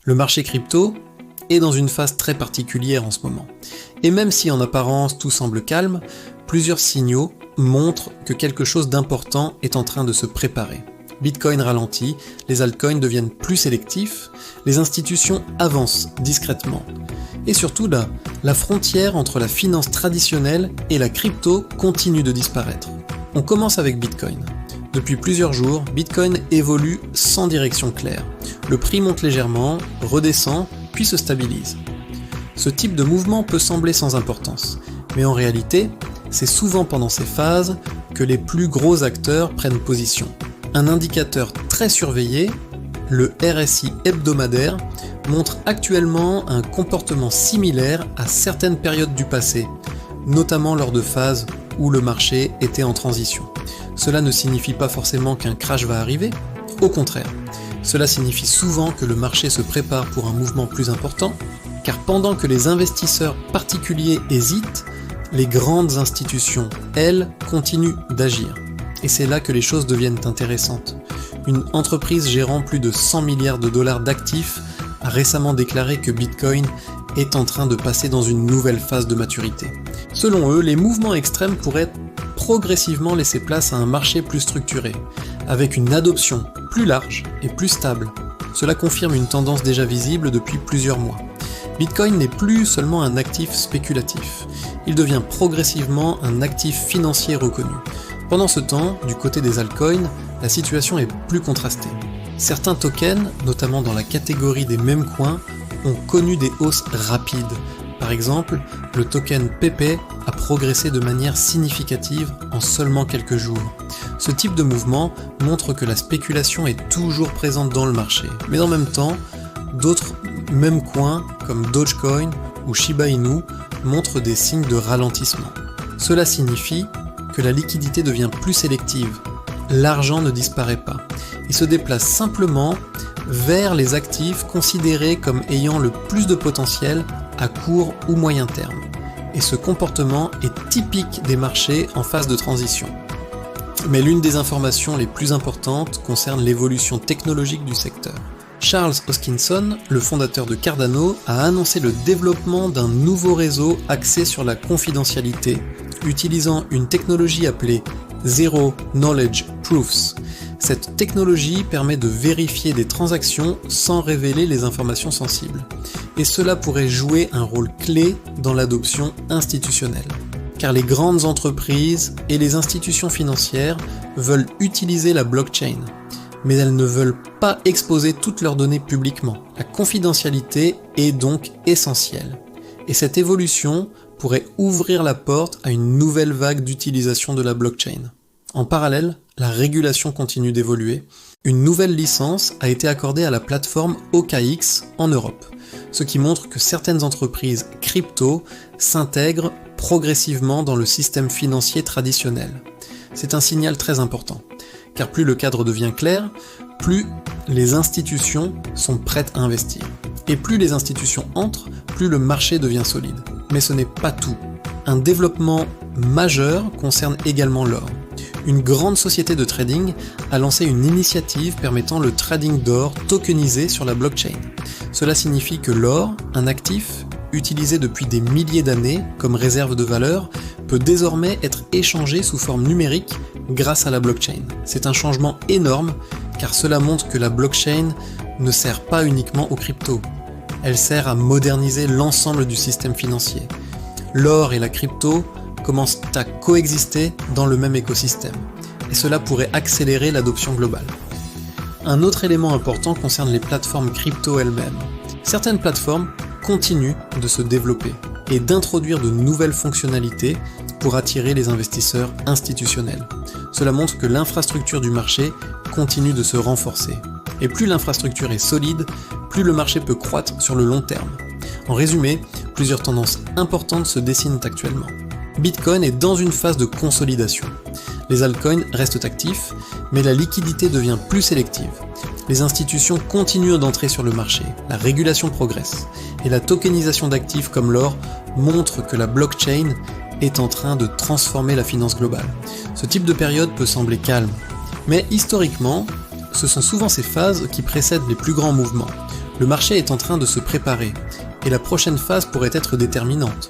Le marché crypto est dans une phase très particulière en ce moment. Et même si en apparence tout semble calme, plusieurs signaux montrent que quelque chose d'important est en train de se préparer. Bitcoin ralentit, les altcoins deviennent plus sélectifs, les institutions avancent discrètement. Et surtout la frontière entre la finance traditionnelle et la crypto continue de disparaître. On commence avec Bitcoin. Depuis plusieurs jours, Bitcoin évolue sans direction claire. Le prix monte légèrement, redescend, puis se stabilise. Ce type de mouvement peut sembler sans importance, mais en réalité, c'est souvent pendant ces phases que les plus gros acteurs prennent position. Un indicateur très surveillé, le RSI hebdomadaire, montre actuellement un comportement similaire à certaines périodes du passé, notamment lors de phases où le marché était en transition. Cela ne signifie pas forcément qu'un crash va arriver, au contraire. Cela signifie souvent que le marché se prépare pour un mouvement plus important, car pendant que les investisseurs particuliers hésitent, les grandes institutions, elles, continuent d'agir. Et c'est là que les choses deviennent intéressantes. Une entreprise gérant plus de 100 milliards de dollars d'actifs a récemment déclaré que Bitcoin est en train de passer dans une nouvelle phase de maturité. Selon eux, les mouvements extrêmes pourraient progressivement laisser place à un marché plus structuré, avec une adoption plus large et plus stable. Cela confirme une tendance déjà visible depuis plusieurs mois. Bitcoin n'est plus seulement un actif spéculatif, il devient progressivement un actif financier reconnu. Pendant ce temps, du côté des altcoins, la situation est plus contrastée. Certains tokens, notamment dans la catégorie des meme coins, ont connu des hausses rapides. Par exemple, le token Pepe a progressé de manière significative en seulement quelques jours. Ce type de mouvement montre que la spéculation est toujours présente dans le marché, mais en même temps, d'autres meme coins comme Dogecoin ou Shiba Inu montrent des signes de ralentissement. Cela signifie que la liquidité devient plus sélective. L'argent ne disparaît pas. Il se déplace simplement vers les actifs considérés comme ayant le plus de potentiel à court ou moyen terme. Et ce comportement est typique des marchés en phase de transition. Mais l'une des informations les plus importantes concerne l'évolution technologique du secteur. Charles Hoskinson, le fondateur de Cardano, a annoncé le développement d'un nouveau réseau axé sur la confidentialité, utilisant une technologie appelée Zero Knowledge Proofs. Cette technologie permet de vérifier des transactions sans révéler les informations sensibles. Et cela pourrait jouer un rôle clé dans l'adoption institutionnelle. Car les grandes entreprises et les institutions financières veulent utiliser la blockchain, mais elles ne veulent pas exposer toutes leurs données publiquement. La confidentialité est donc essentielle. Et cette évolution pourrait ouvrir la porte à une nouvelle vague d'utilisation de la blockchain. En parallèle, la régulation continue d'évoluer. Une nouvelle licence a été accordée à la plateforme OKX en Europe, ce qui montre que certaines entreprises crypto s'intègrent progressivement dans le système financier traditionnel. C'est un signal très important, car plus le cadre devient clair, plus les institutions sont prêtes à investir. Et plus les institutions entrent, plus le marché devient solide. Mais ce n'est pas tout. Un développement majeur concerne également l'or. Une grande société de trading a lancé une initiative permettant le trading d'or tokenisé sur la blockchain. Cela signifie que l'or, un actif utilisé depuis des milliers d'années comme réserve de valeur, peut désormais être échangé sous forme numérique grâce à la blockchain. C'est un changement énorme car cela montre que la blockchain ne sert pas uniquement aux cryptos. Elle sert à moderniser l'ensemble du système financier. L'or et la crypto commencent à coexister dans le même écosystème, et cela pourrait accélérer l'adoption globale. Un autre élément important concerne les plateformes crypto elles-mêmes. Certaines plateformes continuent de se développer et d'introduire de nouvelles fonctionnalités pour attirer les investisseurs institutionnels. Cela montre que l'infrastructure du marché continue de se renforcer. Et plus l'infrastructure est solide, plus le marché peut croître sur le long terme. En résumé, plusieurs tendances importantes se dessinent actuellement. Bitcoin est dans une phase de consolidation. Les altcoins restent actifs, mais la liquidité devient plus sélective. Les institutions continuent d'entrer sur le marché, la régulation progresse, et la tokenisation d'actifs comme l'or montre que la blockchain est en train de transformer la finance globale. Ce type de période peut sembler calme, mais historiquement, ce sont souvent ces phases qui précèdent les plus grands mouvements. Le marché est en train de se préparer, et la prochaine phase pourrait être déterminante.